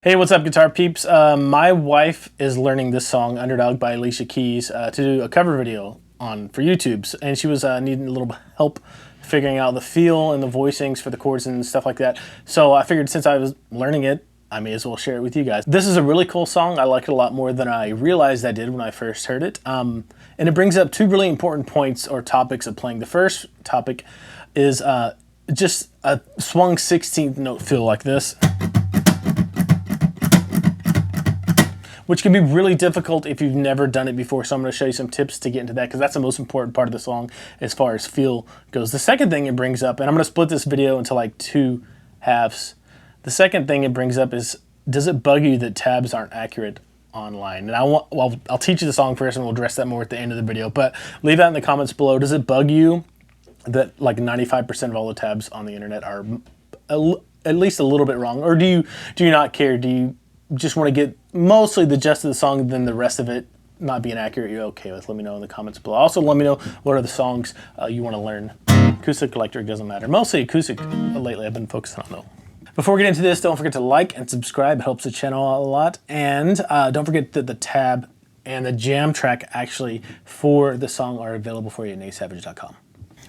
Hey, what's up, guitar peeps? My wife is learning this song, Underdog by Alicia Keys, to do a cover video for YouTube, and she was needing a little help figuring out the feel and the voicings for the chords and stuff like that. So I figured since I was learning it, I may as well share it with you guys. This is a really cool song. I like it a lot more than I realized I did when I first heard it. And it brings up two really important points or topics of playing. The first topic is just a swung 16th note feel like this, which can be really difficult if you've never done it before. So I'm going to show you some tips to get into that, because that's the most important part of the song as far as feel goes. The second thing it brings up, and I'm going to split this video into like two halves. The second thing it brings up is, does it bug you that tabs aren't accurate online? And I'll teach you the song first, and we'll address that more at the end of the video. But leave that in the comments below. Does it bug you that like 95% of all the tabs on the internet are at least a little bit wrong? Or do you not care? Do you just want to get mostly the gist of the song, then the rest of it not being accurate you're okay with? Let me know in the comments below. Also, let me know what are the songs you want to learn. Acoustic, electric, doesn't matter. Mostly acoustic lately I've been focusing on though. Before we get into this, don't forget to like and subscribe. It helps the channel out a lot. And don't forget that the tab and the jam track actually for the song are available for you at natesavage.com.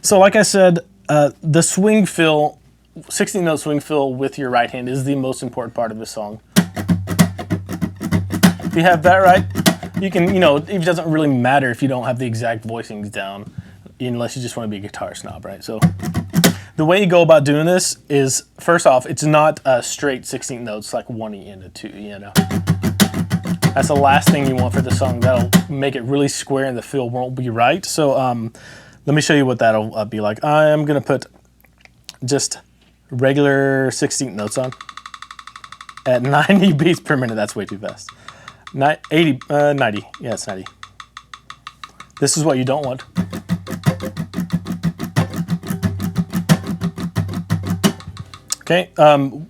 So like I said, the swing fill, 16th note swing fill with your right hand is the most important part of the song. If you have that right, you can, it doesn't really matter if you don't have the exact voicings down, unless you just want to be a guitar snob, right? So the way you go about doing this is, first off, it's not a straight 16th notes like 1E and a 2E, That's the last thing you want for the song. That'll make it really square and the feel won't be right. So let me show you what that'll be like. I am going to put just regular 16th notes on at 90 beats per minute. That's way too fast. 90, yeah, it's 90. This is what you don't want. Okay, I'm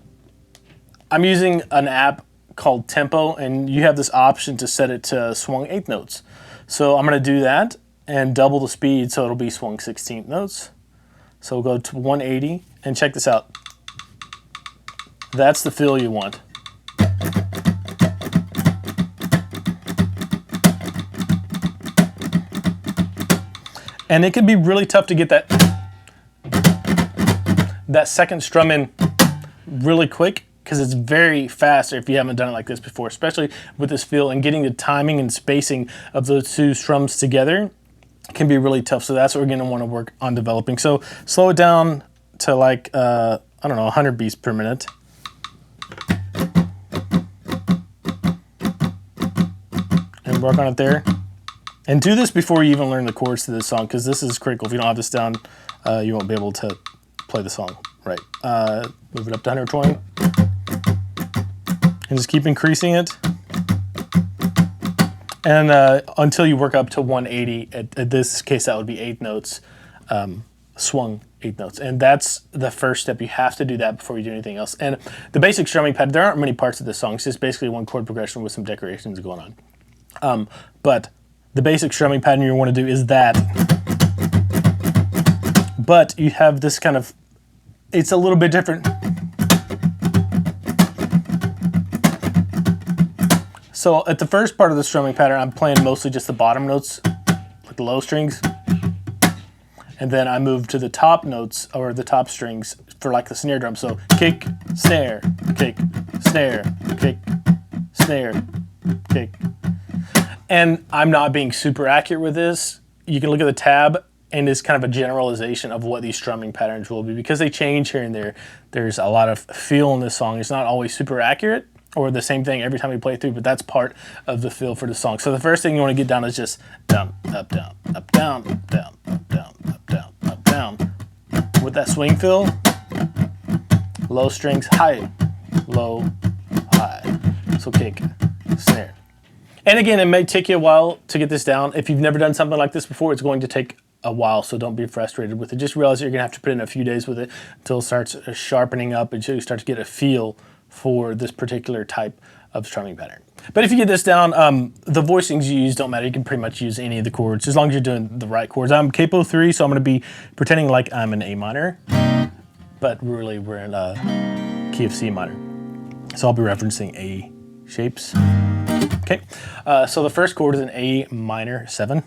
using an app called Tempo, and you have this option to set it to swung 8th notes. So I'm going to do that and double the speed, so it'll be swung 16th notes. So we'll go to 180, and check this out. That's the feel you want. And it can be really tough to get that second strum in really quick, because it's very fast if you haven't done it like this before, especially with this feel, and getting the timing and spacing of those two strums together can be really tough. So that's what we're going to want to work on developing. So slow it down to like, I don't know, 100 beats per minute. And work on it there. And do this before you even learn the chords to this song, because this is critical. If you don't have this down, you won't be able to play the song right. Move it up to 120. And just keep increasing it. And until you work up to 180. At this case, that would be 8 notes, swung 8 notes. And that's the first step. You have to do that before you do anything else. And the basic strumming pattern, there aren't many parts of this song. It's just basically one chord progression with some decorations going on. But the basic strumming pattern you want to do is that. But you have this kind of, it's a little bit different. So at the first part of the strumming pattern, I'm playing mostly just the bottom notes, like the low strings. And then I move to the top notes, or the top strings, for like the snare drum. So kick, snare, kick, snare, kick, snare, kick. And I'm not being super accurate with this. You can look at the tab, and it's kind of a generalization of what these strumming patterns will be, because they change here and there. There's a lot of feel in this song. It's not always super accurate or the same thing every time we play through, but that's part of the feel for the song. So the first thing you want to get down is just down, up, down, up, down, up, down, up, down, up, down, up, down. With that swing feel, low strings, high, low, high. So kick, snare. And again, it may take you a while to get this down. If you've never done something like this before, it's going to take a while, so don't be frustrated with it. Just realize that you're going to have to put in a few days with it until it starts sharpening up, until you start to get a feel for this particular type of strumming pattern. But if you get this down, the voicings you use don't matter. You can pretty much use any of the chords, as long as you're doing the right chords. I'm capo 3, so I'm going to be pretending like I'm in A minor, but really we're in key of C minor. So I'll be referencing A shapes. Okay, so the first chord is an A minor 7.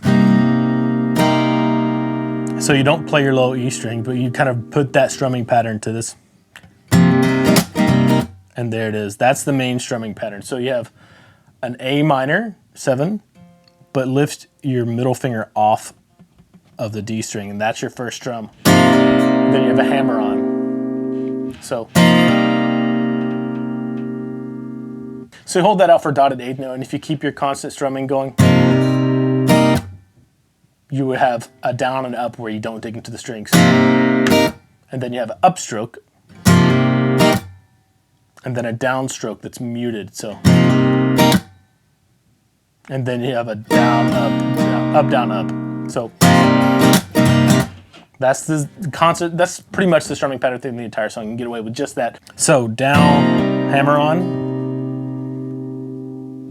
So you don't play your low E string, but you kind of put that strumming pattern to this. And there it is. That's the main strumming pattern. So you have an A minor 7, but lift your middle finger off of the D string, and that's your first strum. Then you have a hammer on. So you hold that out for dotted 8th note, and if you keep your constant strumming going, you would have a down and up where you don't dig into the strings. And then you have an upstroke, and then a downstroke that's muted. So, and then you have a down, up, down, up. So that's the concert. That's pretty much the strumming pattern thing in the entire song. You can get away with just that. So down, hammer on,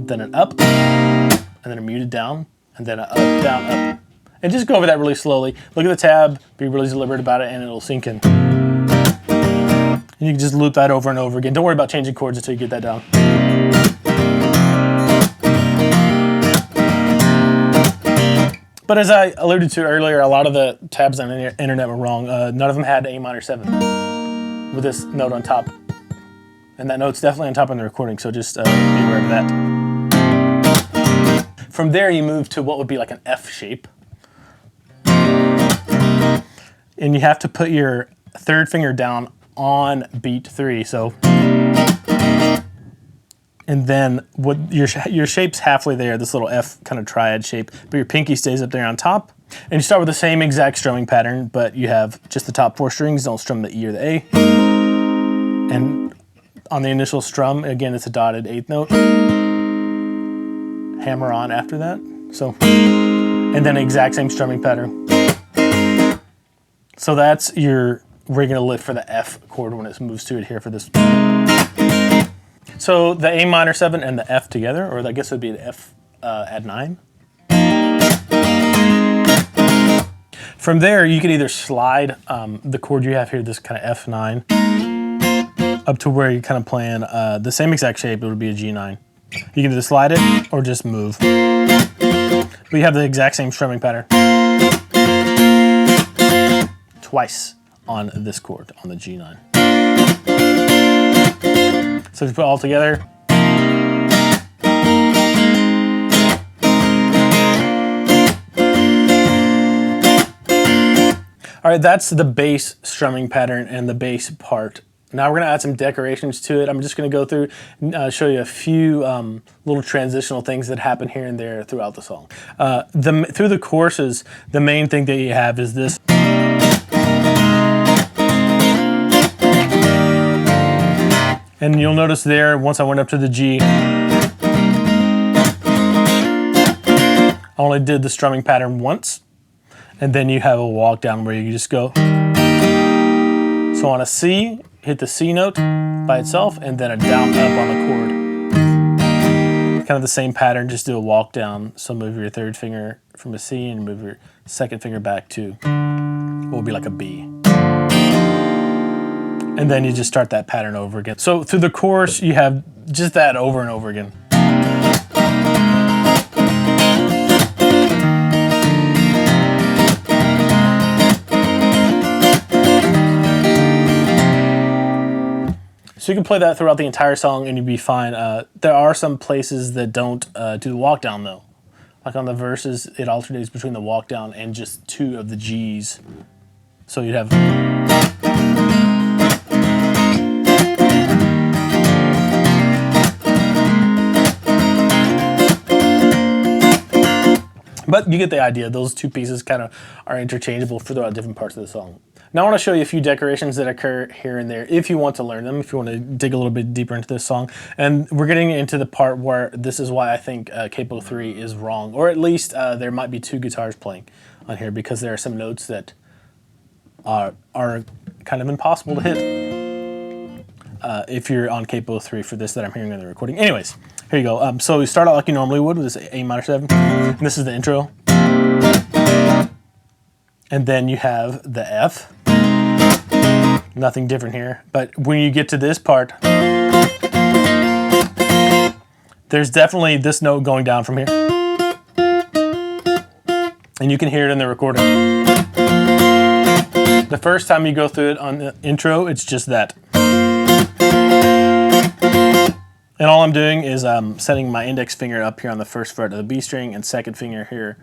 then an up, and then a muted down, and then an up, down, up. And just go over that really slowly. Look at the tab, be really deliberate about it, and it'll sink in. And you can just loop that over and over again. Don't worry about changing chords until you get that down. But as I alluded to earlier, a lot of the tabs on the internet were wrong. None of them had A minor 7 with this note on top. And that note's definitely on top in the recording, so just be aware of that. From there, you move to what would be like an F shape. And you have to put your third finger down on beat 3. So, and then what your shape's halfway there, this little F kind of triad shape, but your pinky stays up there on top. And you start with the same exact strumming pattern, but you have just the top 4 strings, don't strum the E or the A. And on the initial strum, again, it's a dotted 8th note. Hammer on after that. So, and then exact same strumming pattern. So that's where you're gonna lift for the F chord when it moves to it here for this. So the A minor 7 and the F together, or I guess it would be the F at 9. From there, you can either slide the chord you have here, this kind of F9, up to where you're kind of playing the same exact shape. It would be a G9. You can either slide it or just move. But you have the exact same strumming pattern twice on this chord, on the G9. So if you put it all together. All right, that's the bass strumming pattern and the bass part. Now we're gonna add some decorations to it. I'm just gonna go through and show you a few little transitional things that happen here and there throughout the song. Through the choruses, the main thing that you have is this. And you'll notice there, once I went up to the G, I only did the strumming pattern once. And then you have a walk down where you just go. So on a C, hit the C note by itself, and then a down up on the chord. Kind of the same pattern, just do a walk down. So move your third finger from a C and move your second finger back to what would be like a B. And then you just start that pattern over again. So through the chorus, you have just that over and over again. So you can play that throughout the entire song and you'd be fine. There are some places that don't do the walk down though. Like on the verses, it alternates between the walk down and just 2 of the G's. So you'd have. But you get the idea. Those 2 pieces kind of are interchangeable throughout different parts of the song. Now I want to show you a few decorations that occur here and there if you want to learn them, if you want to dig a little bit deeper into this song. And we're getting into the part where this is why I think Capo 3 is wrong, or at least there might be 2 guitars playing on here because there are some notes that are kind of impossible to hit if you're on Capo 3 for this that I'm hearing on the recording. Anyways, here you go. So we start out like you normally would with this A minor 7, and this is the intro. And then you have the F. Nothing different here. But when you get to this part, there's definitely this note going down from here. And you can hear it in the recording. The first time you go through it on the intro, it's just that. And all I'm doing is setting my index finger up here on the first fret of the B string and second finger here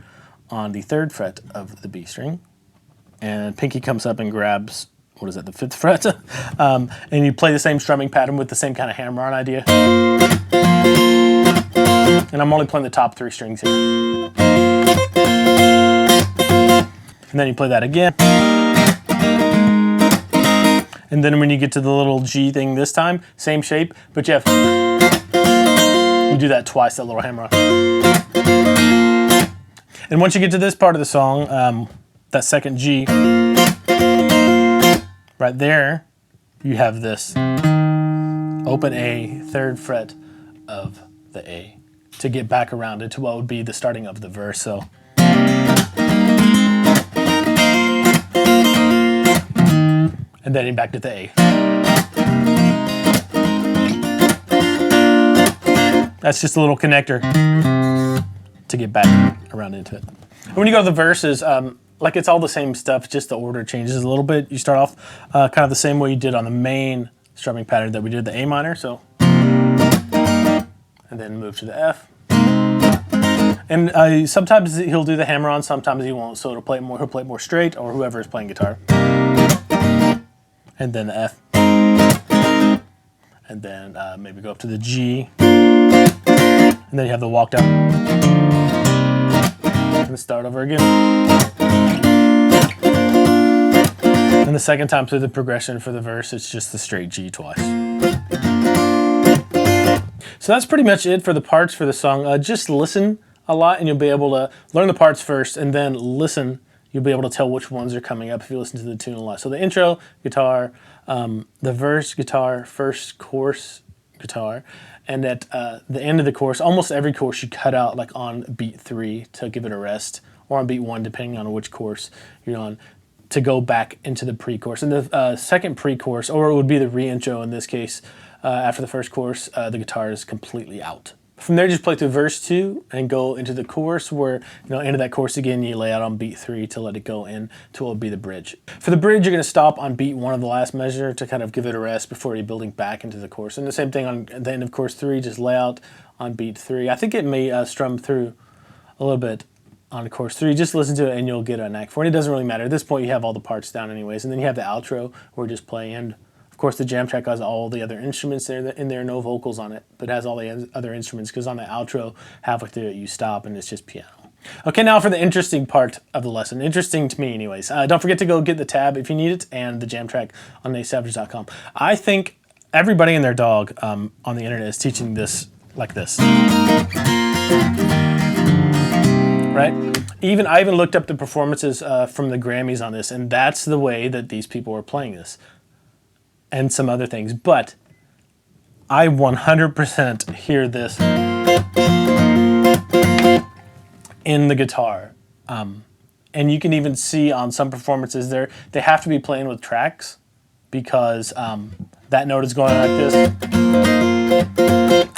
on the third fret of the B string. And pinky comes up and grabs, what is that, the fifth fret? And you play the same strumming pattern with the same kind of hammer-on idea. And I'm only playing the top 3 strings here. And then you play that again. And then when you get to the little G thing this time, same shape, but you do that twice, that little hammer on. And once you get to this part of the song, that second G, right there, you have this open A, third fret of the A to get back around into what would be the starting of the verse. So. And then back to the A. That's just a little connector to get back around into it. And when you go to the verses, like it's all the same stuff, just the order changes a little bit. You start off kind of the same way you did on the main strumming pattern that we did the A minor, so. And then move to the F. And sometimes he'll do the hammer on, sometimes he won't, so he'll play it more straight, or whoever is playing guitar. And then the F, and then maybe go up to the G, and then you have the walk down, and start over again. And the second time through the progression for the verse, it's just the straight G twice. So that's pretty much it for the parts for the song. Just listen a lot, and you'll be able to learn the parts first, and then listen. You'll be able to tell which ones are coming up if you listen to the tune a lot. So the intro, guitar, the verse, guitar, first chorus, guitar, and at the end of the chorus, almost every chorus you cut out like on beat 3 to give it a rest, or on beat 1 depending on which chorus you're on, to go back into the pre-chorus. And the second pre-chorus, or it would be the re-intro in this case, after the first chorus, the guitar is completely out. From there, just play through verse 2 and go into the chorus where, into that chorus again, you lay out on beat 3 to let it go in to what will be the bridge. For the bridge, you're going to stop on beat 1 of the last measure to kind of give it a rest before you're building back into the chorus. And the same thing on the end of chorus 3, just lay out on beat 3. I think it may strum through a little bit on chorus 3. Just listen to it and you'll get a knack for it. It doesn't really matter. At this point, you have all the parts down anyways. And then you have the outro where you just play in. Of course, the jam track has all the other instruments in there, no vocals on it, but it has all the other instruments because on the outro, halfway through it, you stop and it's just piano. Okay, now for the interesting part of the lesson. Interesting to me anyways. Don't forget to go get the tab if you need it and the jam track on natesavage.com. I think everybody and their dog on the internet is teaching this like this. Right? I even looked up the performances from the Grammys on this, and that's the way that these people were playing this. And some other things, but I 100% hear this in the guitar. And you can even see on some performances they have to be playing with tracks because that note is going like this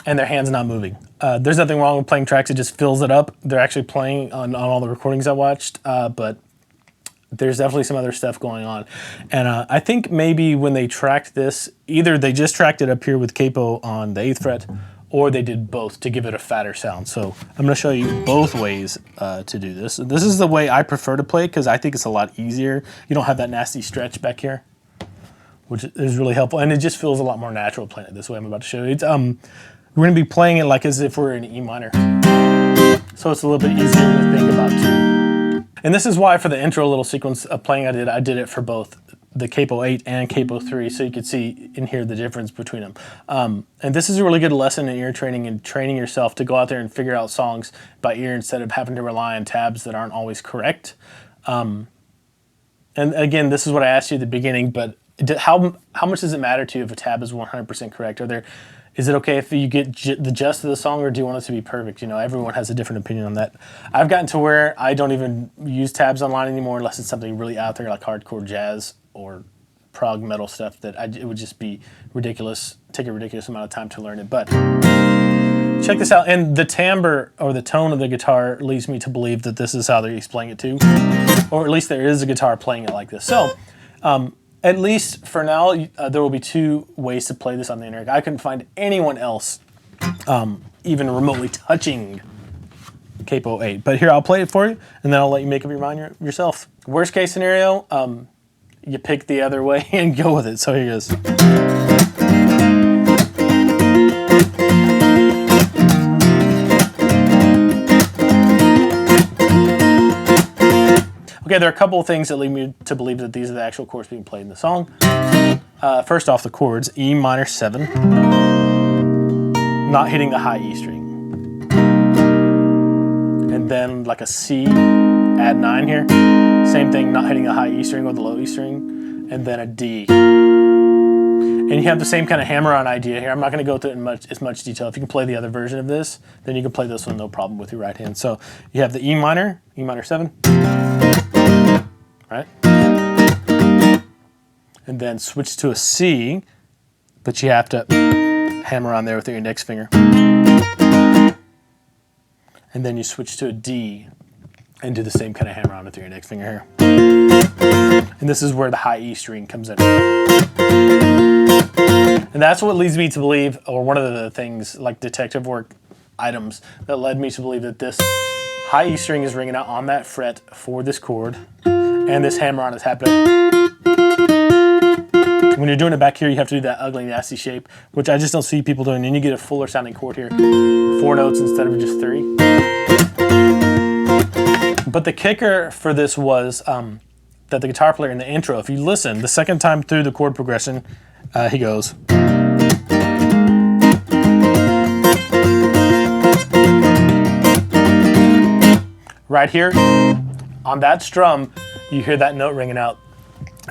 and their hand's not moving. There's nothing wrong with playing tracks, it just fills it up. They're actually playing on all the recordings I watched, but there's definitely some other stuff going on. And I think maybe when they tracked this, either they just tracked it up here with capo on the 8th fret, or they did both to give it a fatter sound. So I'm going to show you both ways to do this. This is the way I prefer to play because I think it's a lot easier. You don't have that nasty stretch back here, which is really helpful. And it just feels a lot more natural playing it this way I'm about to show you. It's, we're going to be playing it like as if we're in E minor. So it's a little bit easier to think about too. And this is why for the intro little sequence of playing I did it for both the capo 8 and capo 3 so you could see and hear the difference between them. And this is a really good lesson in ear training and training yourself to go out there and figure out songs by ear instead of having to rely on tabs that aren't always correct. And again, this is what I asked you at the beginning, but how much does it matter to you if a tab is 100% correct? Is it okay if you get the gist of the song, or do you want it to be perfect? Everyone has a different opinion on that. I've gotten to where I don't even use tabs online anymore unless it's something really out there like hardcore jazz or prog metal stuff that it would just be ridiculous, take a ridiculous amount of time to learn it. But check this out. And the timbre or the tone of the guitar leads me to believe that this is how he's playing it too. Or at least there is a guitar playing it like this. So, at least for now, there will be two ways to play this on the internet. I couldn't find anyone else even remotely touching Capo 8. But here, I'll play it for you, and then I'll let you make up your mind yourself. Worst case scenario, you pick the other way and go with it. So here it is. Okay, there are a couple of things that lead me to believe that these are the actual chords being played in the song. First off, the chords, E minor 7, not hitting the high E string. And then like a C, add 9 here. Same thing, not hitting the high E string or the low E string. And then a D. And you have the same kind of hammer-on idea here. I'm not going to go through it in as much detail. If you can play the other version of this, then you can play this one no problem with your right hand. So you have the E minor 7. Right? And then switch to a C, but you have to hammer on there with your index finger. And then you switch to a D and do the same kind of hammer on with your index finger here. And this is where the high E string comes in. And that's what leads me to believe, or one of the things, like detective work items, that led me to believe that this high E string is ringing out on that fret for this chord. And this hammer-on is happening. When you're doing it back here, you have to do that ugly, nasty shape, which I just don't see people doing. And you get a fuller sounding chord here. 4 notes instead of just 3. But the kicker for this was that the guitar player in the intro, if you listen, the second time through the chord progression, he goes. Right here, on that strum, you hear that note ringing out,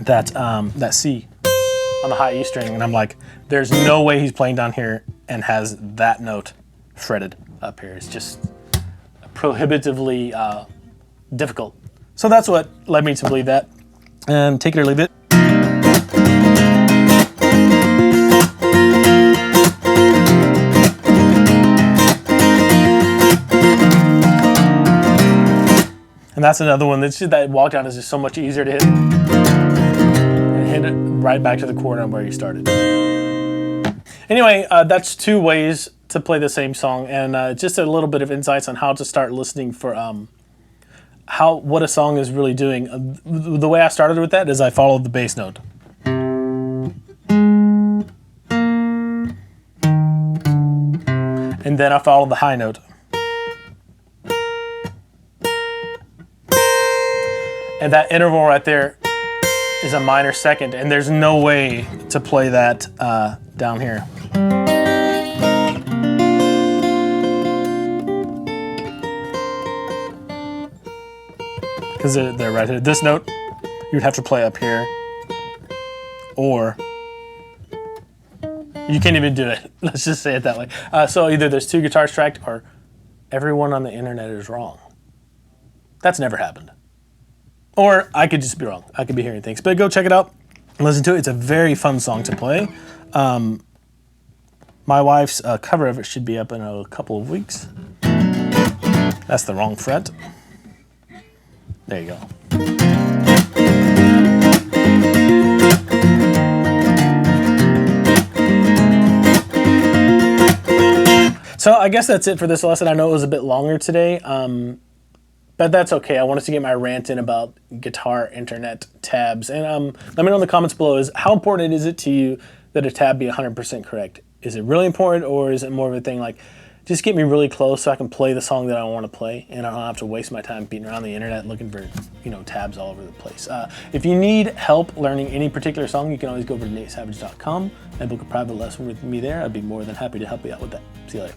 that C on the high E string, and I'm like, there's no way he's playing down here and has that note fretted up here. It's just prohibitively difficult. So that's what led me to believe that. And take it or leave it. And that's another one. That's just, that walk down is just so much easier to hit. And hit it right back to the chord on where you started. Anyway, that's 2 ways to play the same song, and just a little bit of insights on how to start listening for what a song is really doing. The way I started with that is I followed the bass note. And then I followed the high note. And that interval right there is a minor second, and there's no way to play that down here. Because they're right here. This note, you'd have to play up here, or you can't even do it. Let's just say it that way. So either there's 2 guitars tracked, or everyone on the internet is wrong. That's never happened. Or I could just be wrong. I could be hearing things. But go check it out. Listen to it. It's a very fun song to play. My wife's cover of it should be up in a couple of weeks. That's the wrong fret. There you go. So I guess that's it for this lesson. I know it was a bit longer today. But that's okay. I wanted to get my rant in about guitar internet tabs. And let me know in the comments below, how important is it to you that a tab be 100% correct? Is it really important, or is it more of a thing like, just get me really close so I can play the song that I want to play, and I don't have to waste my time beating around the internet looking for, tabs all over the place. If you need help learning any particular song, you can always go over to natesavage.com and book a private lesson with me there. I'd be more than happy to help you out with that. See you later.